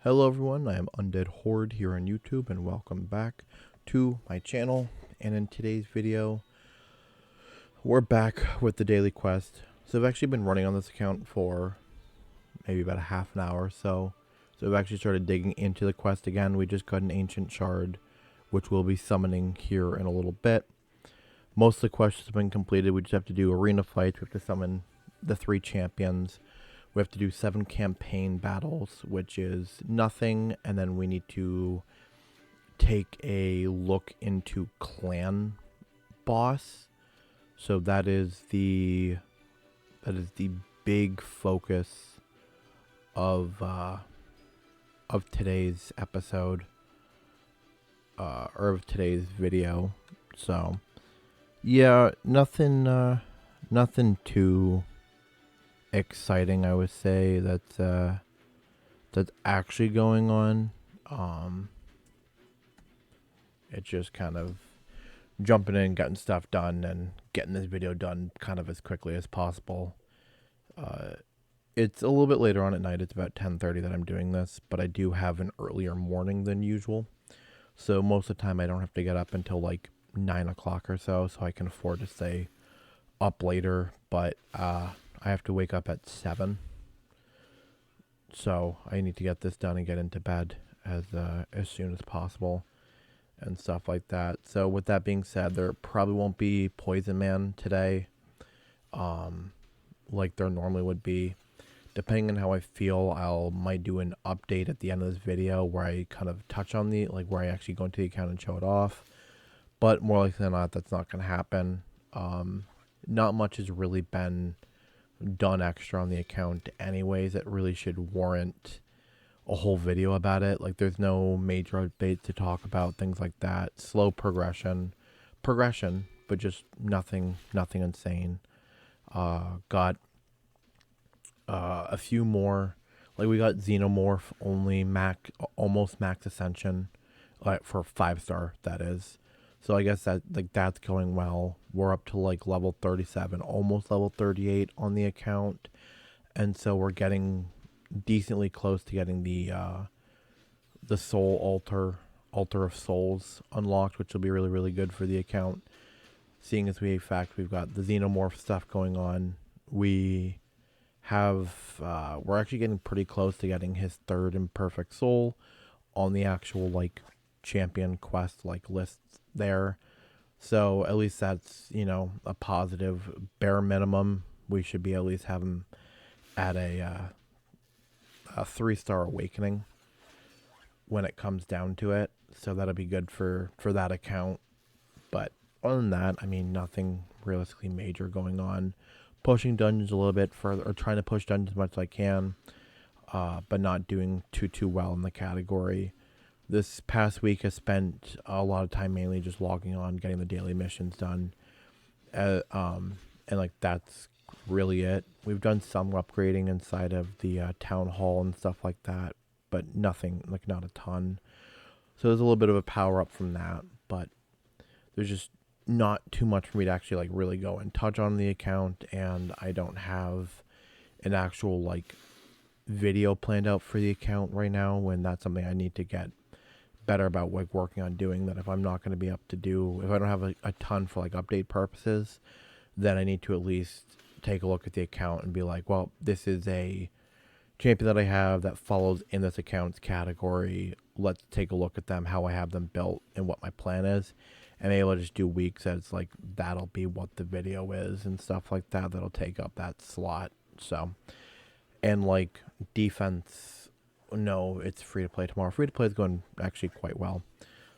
Hello everyone, I am Undead Horde here on YouTube and welcome back to my channel. And in today's video, we're back with the daily quest. So I've actually been running on this account for maybe about a half an hour or so. So I've actually started digging into the quest again. We just got an ancient shard, which we'll be summoning here in a little bit. Most of the quests have been completed. We just have to do arena fights. We have to summon the 3 champions. We have to do 7 campaign battles, which is nothing, and then we need to take a look into clan boss. So that is the big focus of today's episode, or of today's video. So yeah, nothing too exciting, I would say, that's actually going on. It's just kind of jumping in, getting stuff done, and getting this video done kind of as quickly as possible. It's a little bit later on at night. It's about 10:30 that I'm doing this, but I do have an earlier morning than usual. So most of the time I don't have to get up until like 9 o'clock or so I can afford to stay up later. But I have to wake up at 7. So I need to get this done and get into bed as soon as possible and stuff like that. So with that being said, there probably won't be Poison Man today, like there normally would be. Depending on how I feel, might do an update at the end of this video where I kind of touch on where I actually go into the account and show it off. But more likely than not, that's not going to happen. Not much has really been done extra on the account anyways. It really should warrant a whole video about it. Like, there's no major updates to talk about, things like that. Slow progression, but just nothing insane. Got a few more, like we got Xenomorph only almost max ascension, like for 5-star, that is. So I guess that's going well. We're up to like level 37, almost level 38 on the account. And so we're getting decently close to getting the soul altar of souls unlocked, which will be really, really good for the account. Seeing as we've got the Xenomorph stuff going on. We're actually getting pretty close to getting his 3rd imperfect soul on the actual like champion quest lists there. So at least that's, a positive. Bare minimum, we should be at least have him at a 3-star awakening when it comes down to it. So that'll be good for that account. But other than that, I mean, nothing realistically major going on. Pushing dungeons a little bit further, or trying to push dungeons as much as I can, but not doing too well in the category. This past week I spent a lot of time mainly just logging on, getting the daily missions done. And like that's really it. We've done some upgrading inside of the town hall and stuff like that, but nothing, like not a ton. So there's a little bit of a power up from that, but there's just not too much for me to actually like really go and touch on the account, and I don't have an actual like video planned out for the account right now, when that's something I need to get better about, like working on doing. That if I'm not going to be up to do, if I don't have a ton for like update purposes, then I need to at least take a look at the account and be like, well, this is a champion that I have that follows in this account's category. Let's take a look at them, how I have them built, and what my plan is. And able to just do weeks that it's like that'll be what the video is and stuff like that. That'll take up that slot. So, and like defense, no, it's free to play tomorrow. Free to play is going actually quite well.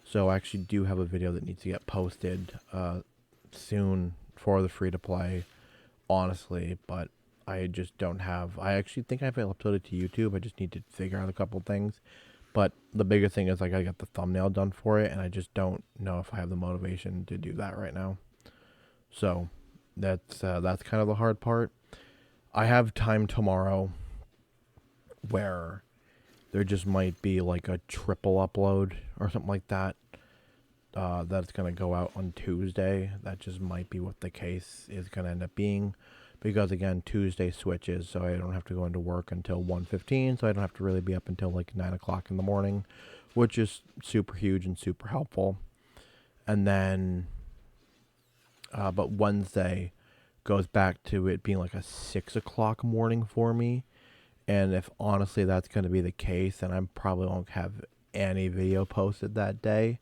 So I actually do have a video that needs to get posted soon for the free to play, honestly. But I just don't have. I actually think I've uploaded to YouTube. I just need to figure out a couple things. But the biggest thing is, like, I got the thumbnail done for it, and I just don't know if I have the motivation to do that right now. So that's kind of the hard part. I have time tomorrow where there just might be like a triple upload or something like that. That's going to go out on Tuesday. That just might be what the case is going to end up being. because again, Tuesday switches, so I don't have to go into work until 1:15, so I don't have to really be up until like 9 o'clock in the morning, which is super huge and super helpful. And then, but Wednesday goes back to it being like a 6 o'clock morning for me. And if honestly that's going to be the case, then I probably won't have any video posted that day.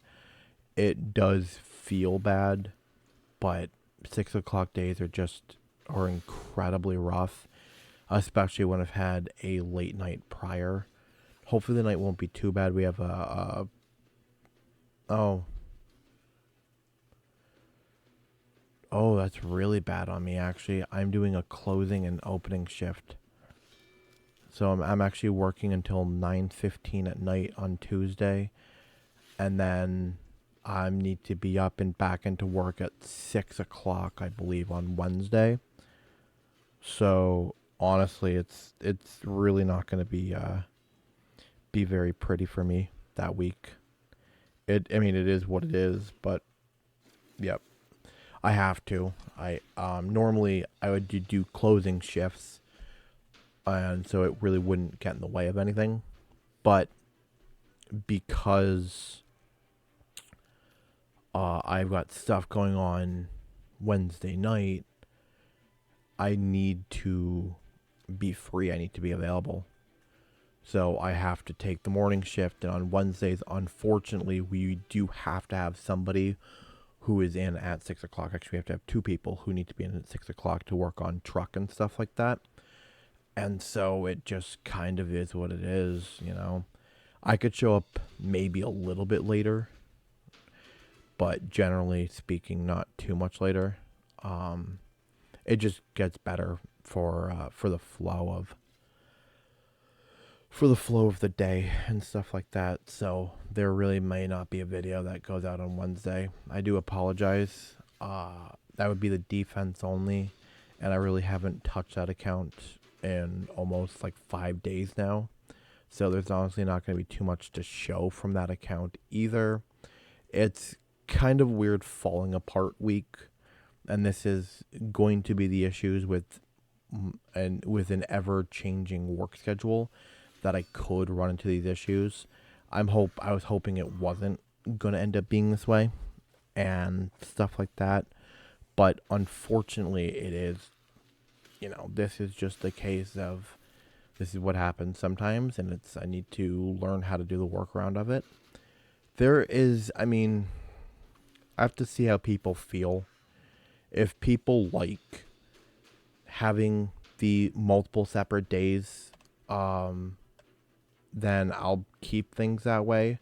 It does feel bad, but 6 o'clock days are incredibly rough, especially when I've had a late night prior. Hopefully the night won't be too bad. We have oh, that's really bad on me, actually. I'm doing a closing and opening shift. So I'm actually working until 9:15 at night on Tuesday, and then I need to be up and back into work at 6 o'clock, I believe, on Wednesday. So honestly, it's really not going to be very pretty for me that week. I mean, it is what it is, but yep, I have to. I normally I would do closing shifts, and so it really wouldn't get in the way of anything. But because I've got stuff going on Wednesday night, I need to be free. I need to be available. So I have to take the morning shift, and on Wednesdays, unfortunately, we do have to have somebody who is in at 6 o'clock. Actually, we have to have two people who need to be in at 6 o'clock to work on truck and stuff like that. And so it just kind of is what it is, you know. I could show up maybe a little bit later, but generally speaking, not too much later. It just gets better for the flow of the day and stuff like that. So there really may not be a video that goes out on Wednesday. I do apologize. That would be the defense only, and I really haven't touched that account in almost like 5 days now. So there's honestly not going to be too much to show from that account either. It's kind of weird falling apart week, and this is going to be the issues with an ever-changing work schedule that I could run into these issues. I was hoping it wasn't going to end up being this way and stuff like that, but unfortunately it is. You know, this is just a case of this is what happens sometimes, and I need to learn how to do the workaround of it. I have to see how people feel. If people like having the multiple separate days, then I'll keep things that way.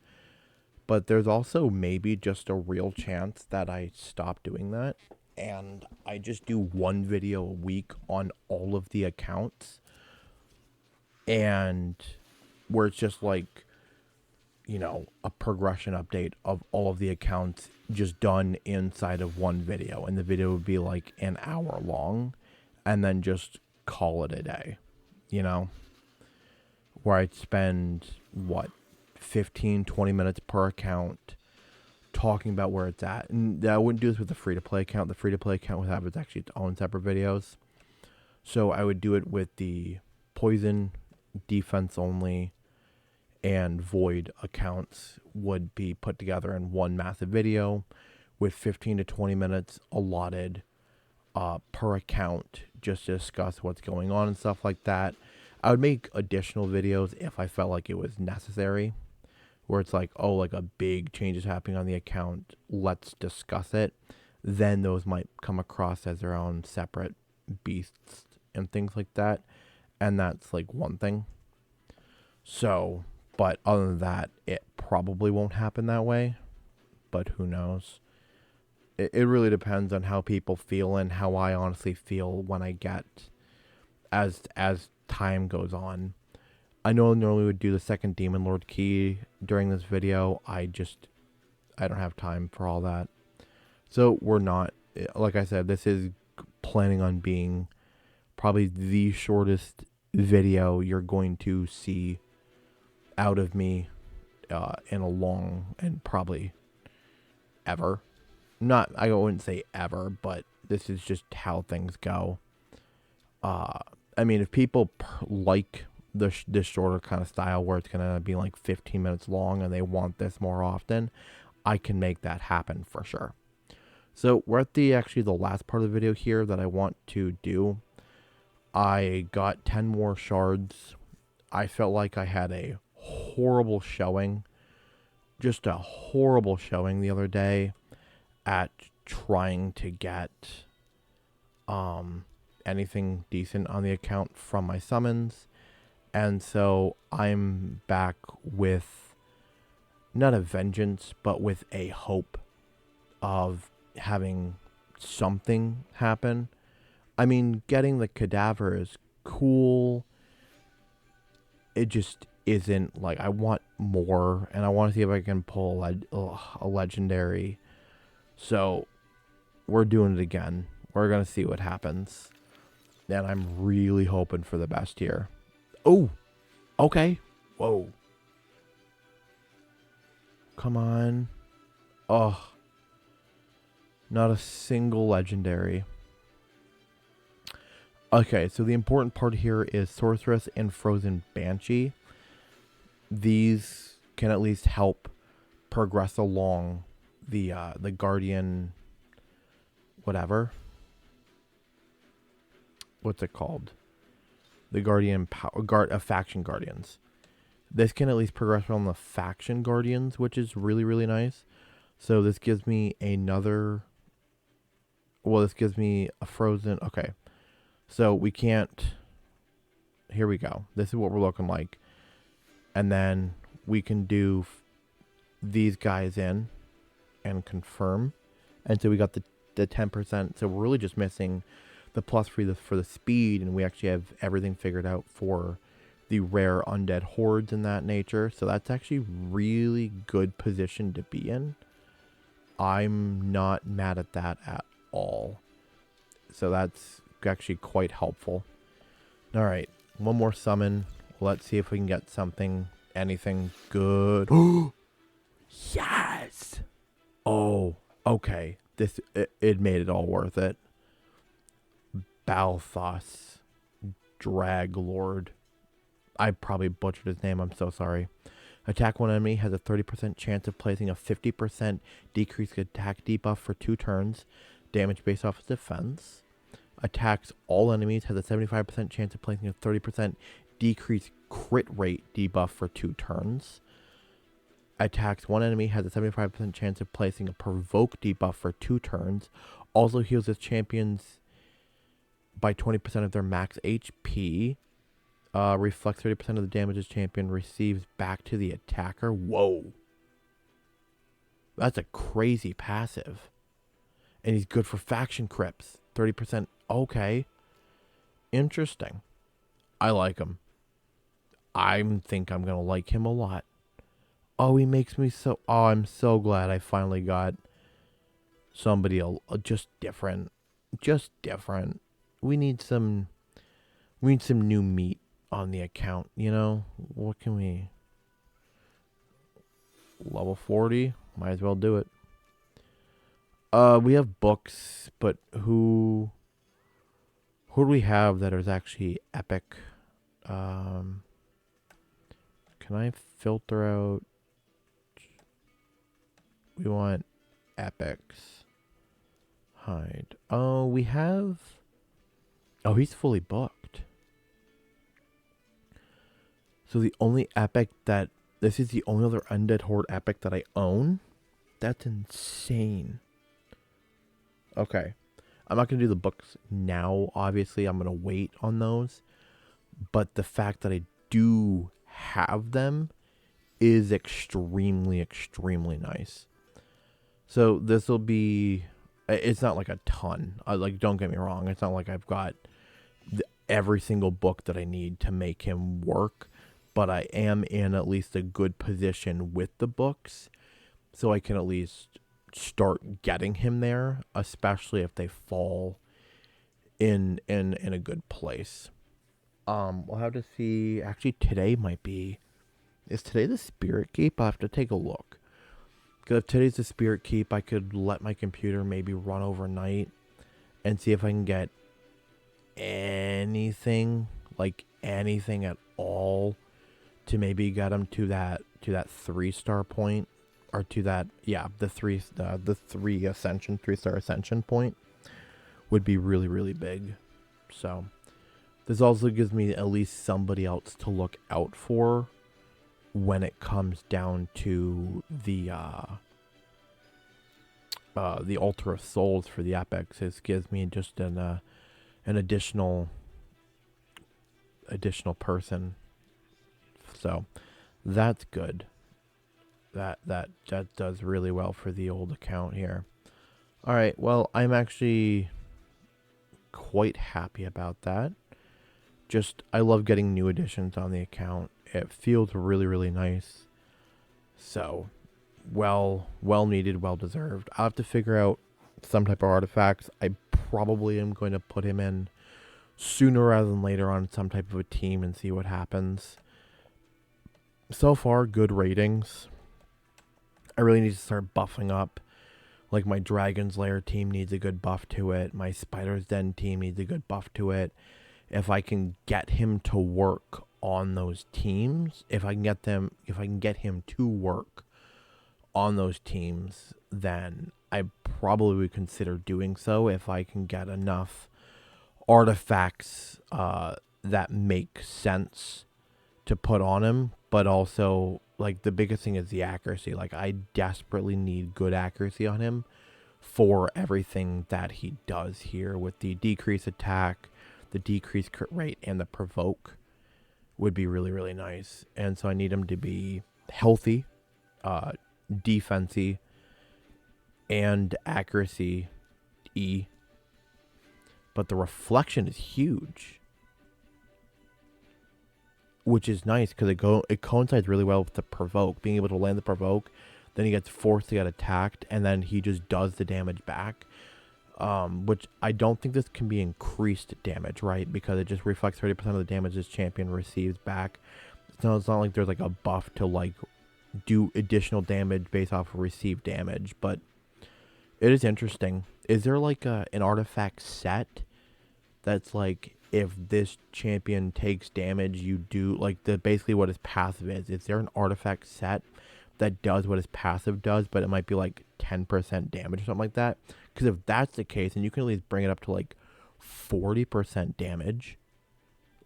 But there's also maybe just a real chance that I stop doing that, and I just do one video a week on all of the accounts, and where it's just like, you know, a progression update of all of the accounts just done inside of one video, and the video would be like an hour long, and then just call it a day, you know, where I'd spend 15-20 minutes per account talking about where it's at. And I wouldn't do this with the free-to-play account. The free-to-play account would have its own separate videos. So I would do it with the poison, defense only, and void accounts would be put together in one massive video with 15 to 20 minutes allotted per account, just to discuss what's going on and stuff like that. I would make additional videos if I felt like it was necessary, where it's like, oh, like a big change is happening on the account, let's discuss it. Then those might come across as their own separate beasts and things like that. And that's like one thing. So, but other than that, it probably won't happen that way. But who knows? It really depends on how people feel and how I honestly feel when I get as time goes on. I know I normally would do the second Demon Lord key during this video. I don't have time for all that. So we're not, like I said, this is planning on being probably the shortest video you're going to see out of me in a long, and probably ever. I wouldn't say ever, but this is just how things go. I mean, if people like this shorter kind of style where it's gonna be like 15 minutes long and they want this more often, I can make that happen for sure. So we're at the last part of the video here that I want to do. I got 10 more shards. I felt like I had a horrible showing, just a horrible showing the other day at trying to get anything decent on the account from my summons. And so I'm back with not a vengeance, but with a hope of having something happen. I mean, getting the cadaver is cool. It just isn't like, I want more, and I want to see if I can pull a legendary. So we're doing it again. We're going to see what happens. And I'm really hoping for the best here. Oh, okay. Whoa. Come on. Oh, not a single legendary. Okay, so the important part here is Sorceress and Frozen Banshee. These can at least help progress along the Guardian, whatever. What's it called? The Guardian Faction Guardians. This can at least progress on the Faction Guardians, which is really, really nice. So this gives me another. Well, this gives me a Frozen. Okay. So we can't. Here we go. This is what we're looking like. And then we can do these guys in and confirm. And so we got the 10%. So we're really just missing the plus for the speed, and we actually have everything figured out for the rare Undead Hordes in that nature. So that's actually really good position to be in. I'm not mad at that at all. So that's actually quite helpful. All right, one more summon. Let's see if we can get something, anything good. Yes. Oh, okay. It made it all worth it. Balthos, Draglord. I probably butchered his name. I'm so sorry. Attack one enemy has a 30% chance of placing a 50% decreased attack debuff for 2 turns. Damage based off his defense. Attacks all enemies has a 75% chance of placing a 30% decreased crit rate debuff for 2 turns. Attacks one enemy has a 75% chance of placing a provoke debuff for 2 turns. Also heals his champions by 20% of their max HP. Reflects 30% of the damage his champion receives back to the attacker. Whoa. That's a crazy passive. And he's good for faction crips. 30%. Okay. Interesting. I like him. I think I'm going to like him a lot. Oh, he makes me so... Oh, I'm so glad I finally got somebody just different. Just different. We need some new meat on the account, you know? What can we... Level 40? Might as well do it. We have books, but who do we have that is actually epic? Can I filter out... We want epics. Hide. Oh, we have... Oh, he's fully booked. So the only epic that... This is the only other Undead Horde epic that I own? That's insane. Okay. I'm not going to do the books now, obviously. I'm going to wait on those. But the fact that I do have them is extremely, extremely nice. So this will be... It's not like a ton. Don't get me wrong. It's not like I've got every single book that I need to make him work. But I am in at least a good position with the books. So I can at least start getting him there. Especially if they fall in a good place. We'll have to see. Actually, today might be... Is today the Spirit Keep? I'll have to take a look. Because if today's the Spirit Keep, I could let my computer maybe run overnight and see if I can get anything, like anything at all, to maybe get him to that 3-star point, or to that, yeah, the 3-star ascension point would be really, really big. So this also gives me at least somebody else to look out for when it comes down to the Altar of Souls for the epics. It gives me just an additional person. So that's good. That does really well for the old account here. All right, well, I'm actually quite happy about that. Just, I love getting new additions on the account. It feels really, really nice. So, well needed, well deserved. I'll have to figure out some type of artifacts. I probably am going to put him in sooner rather than later on some type of a team and see what happens. So far, good ratings. I really need to start buffing up. Like, my Dragon's Lair team needs a good buff to it. My Spider's Den team needs a good buff to it. If I can get him to work on those teams, if I can get him to work on those teams, then I probably would consider doing so if I can get enough artifacts that make sense to put on him. But also, like, the biggest thing is the accuracy. Like, I desperately need good accuracy on him for everything that he does here, with the decreased attack, the decreased crit rate, and the provoke would be really, really nice. And so I need him to be healthy, defensy, and accuracy E. But the reflection is huge, which is nice because it coincides really well with the provoke. Being able to land the provoke, then he gets forced to get attacked, and then he just does the damage back. Which I don't think this can be increased damage, right? Because it just reflects 30% of the damage this champion receives back. So it's not like there's like a buff to like do additional damage based off of received damage, but it is interesting. Is there like an artifact set that's like, if this champion takes damage, you do like basically what his passive is? Is there an artifact set that does what his passive does, but it might be like 10% damage or something like that? Because if that's the case, then you can at least bring it up to like 40% damage.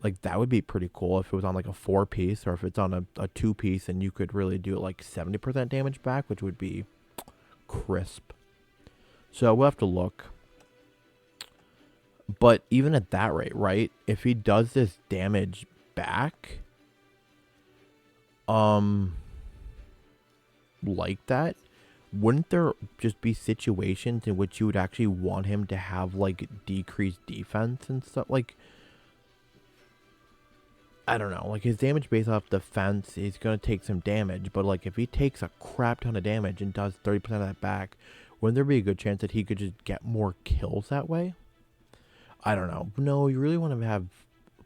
Like, that would be pretty cool if it was on like a 4-piece, or if it's on a 2-piece, and you could really do like 70% damage back, which would be crisp. So we'll have to look. But even at that rate, right? If he does this damage back, like that, wouldn't there just be situations in which you would actually want him to have like decreased defense and stuff? Like, I don't know, like his damage based off defense is going to take some damage, but like if he takes a crap ton of damage and does 30% of that back, wouldn't there be a good chance that he could just get more kills that way? I don't know. No, you really want to have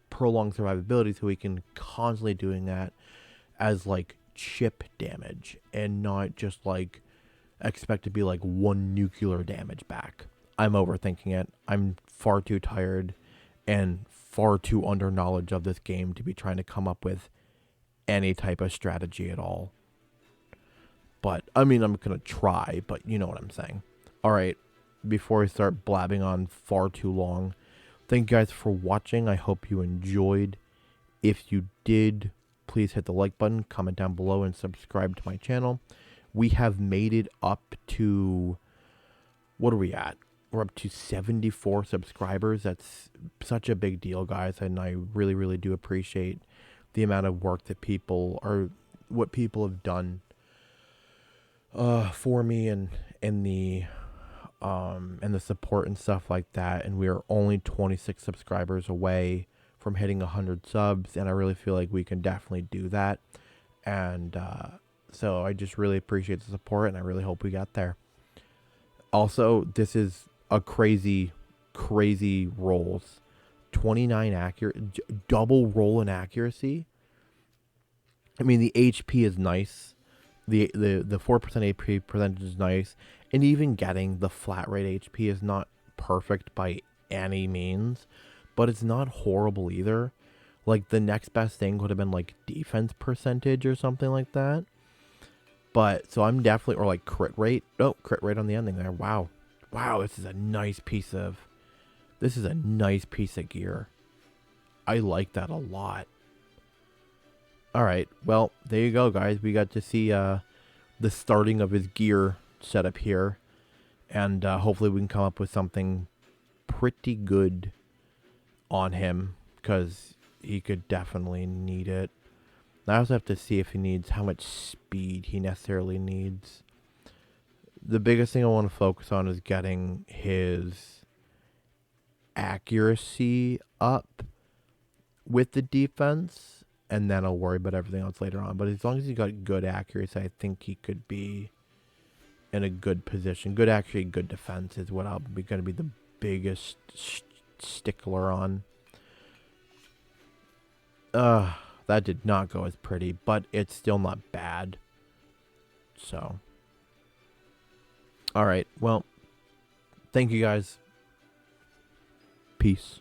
prolonged survivability so he can constantly doing that as like chip damage and not just like expect to be like one nuclear damage back. I'm overthinking it. I'm far too tired and far too under knowledge of this game to be trying to come up with any type of strategy at all. But I mean, I'm gonna try, but you know what I'm saying. All right, before I start blabbing on far too long, thank you guys for watching. I hope you enjoyed. If you did, please hit the like button, comment down below, and subscribe to my channel. We have made it up to, what are we at? We're up to 74 subscribers. That's such a big deal, guys, and I really, really do appreciate the amount of work that what people have done for me and the support and stuff like that. And we are only 26 subscribers away from hitting 100 subs, and I really feel like we can definitely do that. And so I just really appreciate the support, and I really hope we got there. Also, this is a crazy rolls. 29 accurate, double roll in accuracy. I mean, the HP is nice. The 4% HP percentage is nice, and even getting the flat rate HP is not perfect by any means, but it's not horrible either. Like, the next best thing would have been, like, defense percentage or something like that. But, so I'm definitely, or like crit rate. Oh, crit rate on the ending there. Wow. Wow, this is a nice piece of gear. I like that a lot. Alright, well, there you go, guys. We got to see the starting of his gear setup here. And hopefully we can come up with something pretty good on him, because he could definitely need it. I also have to see if he needs, how much speed he necessarily needs. The biggest thing I want to focus on is getting his accuracy up with the defense, and then I'll worry about everything else later on. But as long as he's got good accuracy, I think he could be in a good position. Good accuracy, good defense is what I'll be going to be the biggest stickler on. That did not go as pretty, but it's still not bad. So, all right. Well, thank you guys. Peace.